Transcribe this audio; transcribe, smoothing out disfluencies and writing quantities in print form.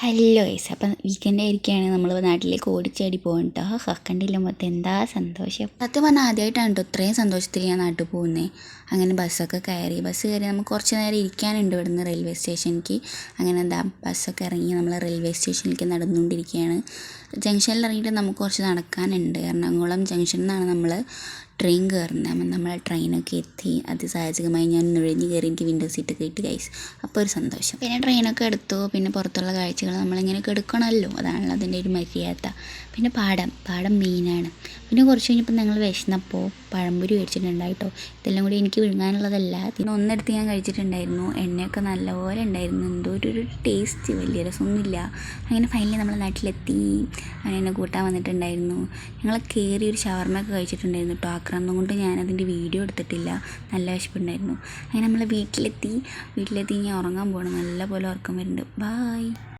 Hello guys, അപ്പം weekend ആയിരിക്കുകയാണ്. നമ്മൾ നാട്ടിലേക്ക് ഓടിച്ചാടി പോകണം കേട്ടോ. കണ്ടില്ല മൊത്തം എന്താ സന്തോഷം. സത്യം പറഞ്ഞാൽ ആദ്യമായിട്ടാണ് കേട്ടോ ഇത്രയും സന്തോഷത്തിൽ ഞാൻ നാട്ടിൽ പോകുന്നത്. അങ്ങനെ ബസ്സൊക്കെ കയറി നമുക്ക് കുറച്ച് നേരം ഇരിക്കാനുണ്ട് ഇവിടുന്ന് റെയിൽവേ സ്റ്റേഷനിലേക്ക്. അങ്ങനെ ബസ്സൊക്കെ ഇറങ്ങി നമ്മൾ റെയിൽവേ സ്റ്റേഷനിലേക്ക് നടന്നുകൊണ്ടിരിക്കുകയാണ്. ജംഗ്ഷനിൽ ഇറങ്ങിയിട്ട് നമുക്ക് കുറച്ച് നടക്കാനുണ്ട്. എറണാകുളം ജംഗ്ഷനിൽ നിന്നാണ് നമ്മൾ ട്രെയിൻ കയറുന്നത്. അപ്പം നമ്മൾ ട്രെയിനൊക്കെ എത്തി. അതിസാഹചര്യമായി ഞാൻ നുഴഞ്ഞ് കയറി. എനിക്ക് വിൻഡോ സീറ്റൊക്കെ ഇട്ട് ഗൈസ്. അപ്പോൾ ഒരു സന്തോഷം. പിന്നെ ട്രെയിനൊക്കെ എടുത്തു. പിന്നെ പുറത്തുള്ള കാഴ്ചകൾ നമ്മളിങ്ങനെ എടുക്കണമല്ലോ, അതാണല്ലോ അതിൻ്റെ ഒരു മര്യാദ. പിന്നെ പാടം മെയിനാണ്. പിന്നെ കുറച്ച് കഴിഞ്ഞപ്പോൾ ഞങ്ങൾ വിശന്നപ്പോൾ പഴംപൊരി മേടിച്ചിട്ടുണ്ടായിട്ടോ. ഇതെല്ലാം കൂടി എനിക്ക് വിഴുങ്ങാനുള്ളതല്ല. പിന്നെ ഒന്നെടുത്ത് ഞാൻ കഴിച്ചിട്ടുണ്ടായിരുന്നു. എണ്ണയൊക്കെ നല്ലപോലെ ഉണ്ടായിരുന്നു. എന്തോ ഒരു ടേസ്റ്റ്, വലിയ രസമൊന്നുമില്ല. അങ്ങനെ ഫൈനലി നമ്മൾ നാട്ടിലെത്തി. അങ്ങനെ എന്നെ കൂട്ടാൻ വന്നിട്ടുണ്ടായിരുന്നു. ഞങ്ങൾ കയറി ഒരു ഷവർമയൊക്കെ കഴിച്ചിട്ടുണ്ടായിരുന്നു കേട്ടോ. ആക്രാന്തം കൊണ്ട് ഞാനതിൻ്റെ വീഡിയോ എടുത്തിട്ടില്ല. നല്ല വിശപ്പുണ്ടായിരുന്നു. അങ്ങനെ നമ്മൾ വീട്ടിലെത്തി. ഞാൻ ഉറങ്ങാൻ പോകണം. നല്ല പോലെ ഉറക്കം വരുന്നുണ്ട്. ബായ്.